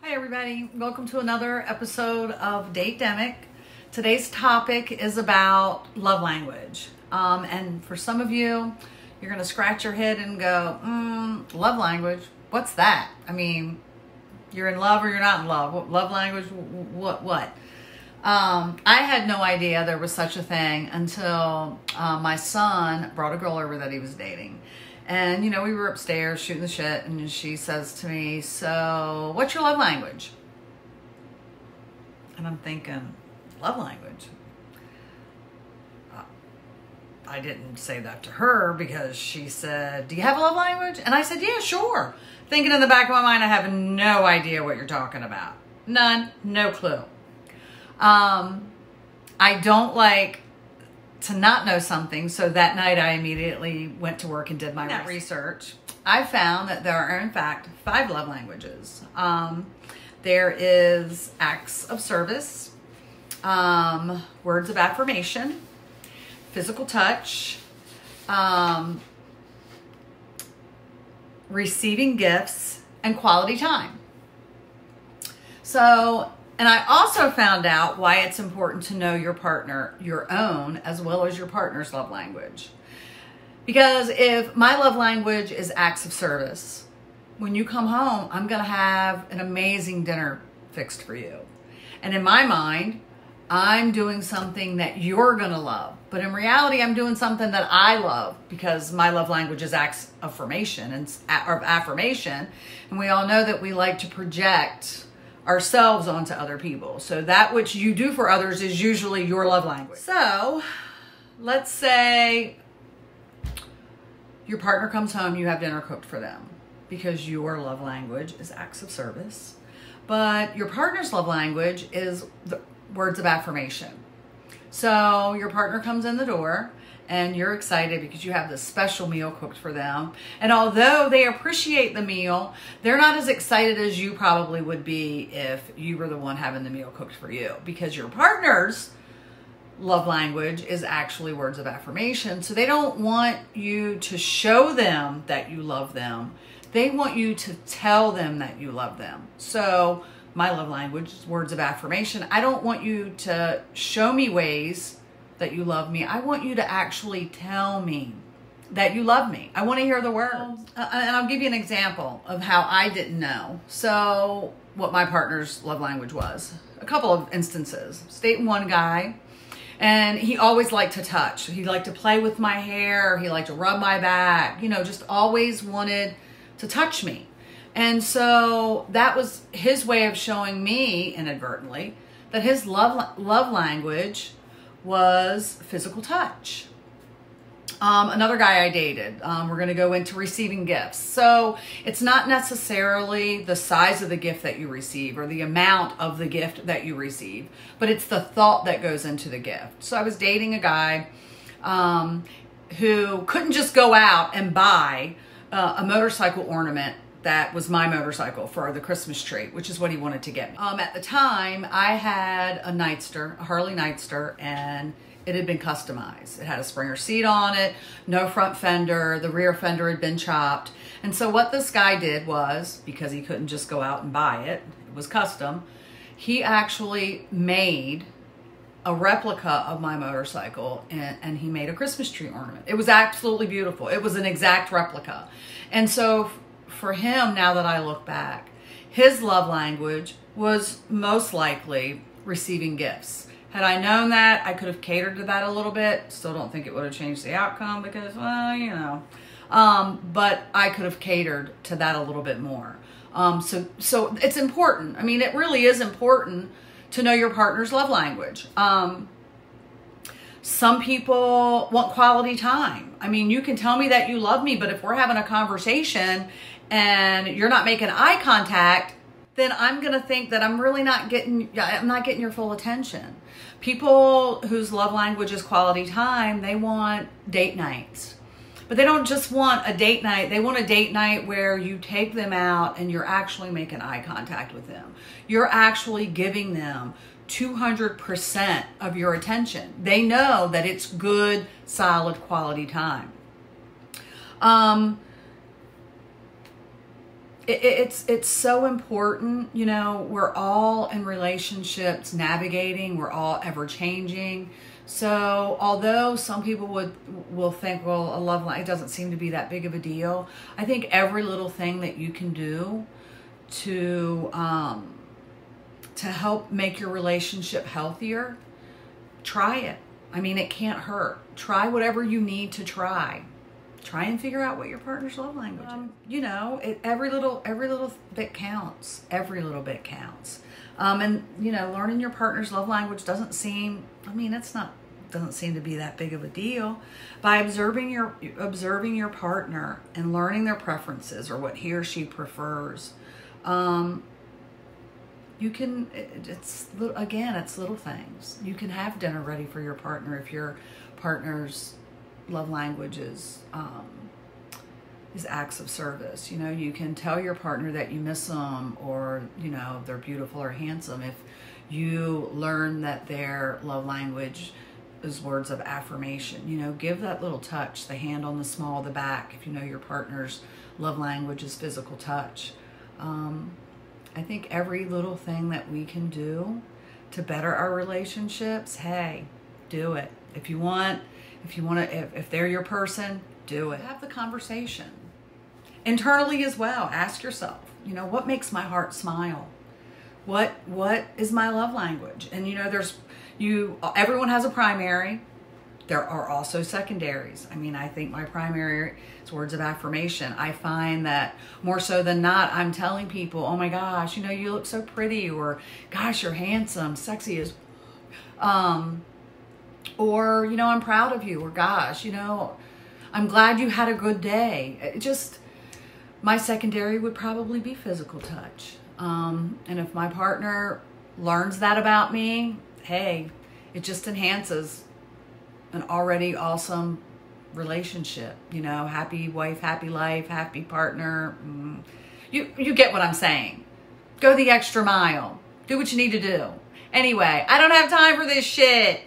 Hi everybody, welcome to another episode of Date-demic. Today's topic is about love language. And for some of you, you're going to scratch your head and go, love language, what's that? I mean, you're in love or you're not in love. What, love language, what? I had no idea there was such a thing until my son brought a girl over that he was dating. And, you know, we were upstairs shooting the shit, and she says to me, so what's your love language? And I'm thinking, love language? I didn't say that to her because she said, do you have a love language? And I said, yeah, sure. Thinking in the back of my mind, I have no idea what you're talking about. None, no clue. I don't like to not know something, so that night I immediately went to work and did my research. I found that there are, in fact, 5 love languages. There is acts of service, words of affirmation, physical touch, receiving gifts, and quality time. So, and I also found out why it's important to know your partner, your own, as well as your partner's love language. Because if my love language is acts of service, when you come home, I'm going to have an amazing dinner fixed for you. And in my mind, I'm doing something that you're going to love. But in reality, I'm doing something that I love because my love language is acts of affirmation. And we all know that we like to project ourselves onto other people. So that which you do for others is usually your love language. So let's say your partner comes home, you have dinner cooked for them because your love language is acts of service, but your partner's love language is the words of affirmation. So your partner comes in the door and you're excited because you have this special meal cooked for them. And although they appreciate the meal, they're not as excited as you probably would be if you were the one having the meal cooked for you, because your partner's love language is actually words of affirmation. So they don't want you to show them that you love them. They want you to tell them that you love them. So my love language is words of affirmation. I don't want you to show me ways that you love me. I want you to actually tell me that you love me. I want to hear the words. And I'll give you an example of how I didn't know. So what my partner's love language was. A couple of instances. I was dating one guy, and he always liked to touch. He liked to play with my hair. He liked to rub my back. You know, just always wanted to touch me. And so that was his way of showing me, inadvertently, that his love language was physical touch. Another guy I dated, we're going to go into receiving gifts. So it's not necessarily the size of the gift that you receive or the amount of the gift that you receive, but it's the thought that goes into the gift. So I was dating a guy who couldn't just go out and buy a motorcycle ornament that was my motorcycle for the Christmas tree, which is what he wanted to get me. At the time, I had a Nightster, a Harley Nightster, and it had been customized. It had a Springer seat on it, no front fender, the rear fender had been chopped. And so what this guy did was, because he couldn't just go out and buy it, it was custom, he actually made a replica of my motorcycle, and he made a Christmas tree ornament. It was absolutely beautiful. It was an exact replica. And so for him, now that I look back, his love language was most likely receiving gifts. Had I known that, I could have catered to that a little bit. Still don't think it would have changed the outcome because, well, you know. But I could have catered to that a little bit more. So it's important. I mean, it really is important to know your partner's love language. Some people want quality time. I mean, you can tell me that you love me, but if we're having a conversation and you're not making eye contact, then I'm going to think that I'm not getting your full attention. People whose love language is quality time, they want date nights. But they don't just want a date night. They want a date night where you take them out and you're actually making eye contact with them. You're actually giving them 200% of your attention. They know that it's good, solid, quality time. it's so important. You know, we're all in relationships navigating, we're all ever changing. So although some people will think, well, a love language doesn't seem to be that big of a deal, I think every little thing that you can do to help make your relationship healthier, try it. I mean, it can't hurt. Try whatever you need to try. Try and figure out what your partner's love language is. You know, every little bit counts. Every little bit counts. And you know, learning your partner's love language doesn't seem to be that big of a deal. By observing your partner and learning their preferences or what he or she prefers, you can. It's little things. You can have dinner ready for your partner if your partner's love language is acts of service. You know, you can tell your partner that you miss them, or you know, they're beautiful or handsome if you learn that their love language is words of affirmation. You know, give that little touch, the hand on the small of the back, if you know your partner's love language is physical touch. I think every little thing that we can do to better our relationships, hey, do it. If they're your person, do it. Have the conversation. Internally as well, ask yourself, you know, what makes my heart smile? What is my love language? And you know, everyone has a primary. There are also secondaries. I mean, I think my primary is words of affirmation. I find that more so than not, I'm telling people, oh my gosh, you know, you look so pretty, or gosh, you're handsome, sexy as, or, you know, I'm proud of you, or gosh, you know, I'm glad you had a good day. My secondary would probably be physical touch. And if my partner learns that about me, hey, it just enhances an already awesome relationship. You know, happy wife, happy life, happy partner. You get what I'm saying. Go the extra mile. Do what you need to do. Anyway, I don't have time for this shit.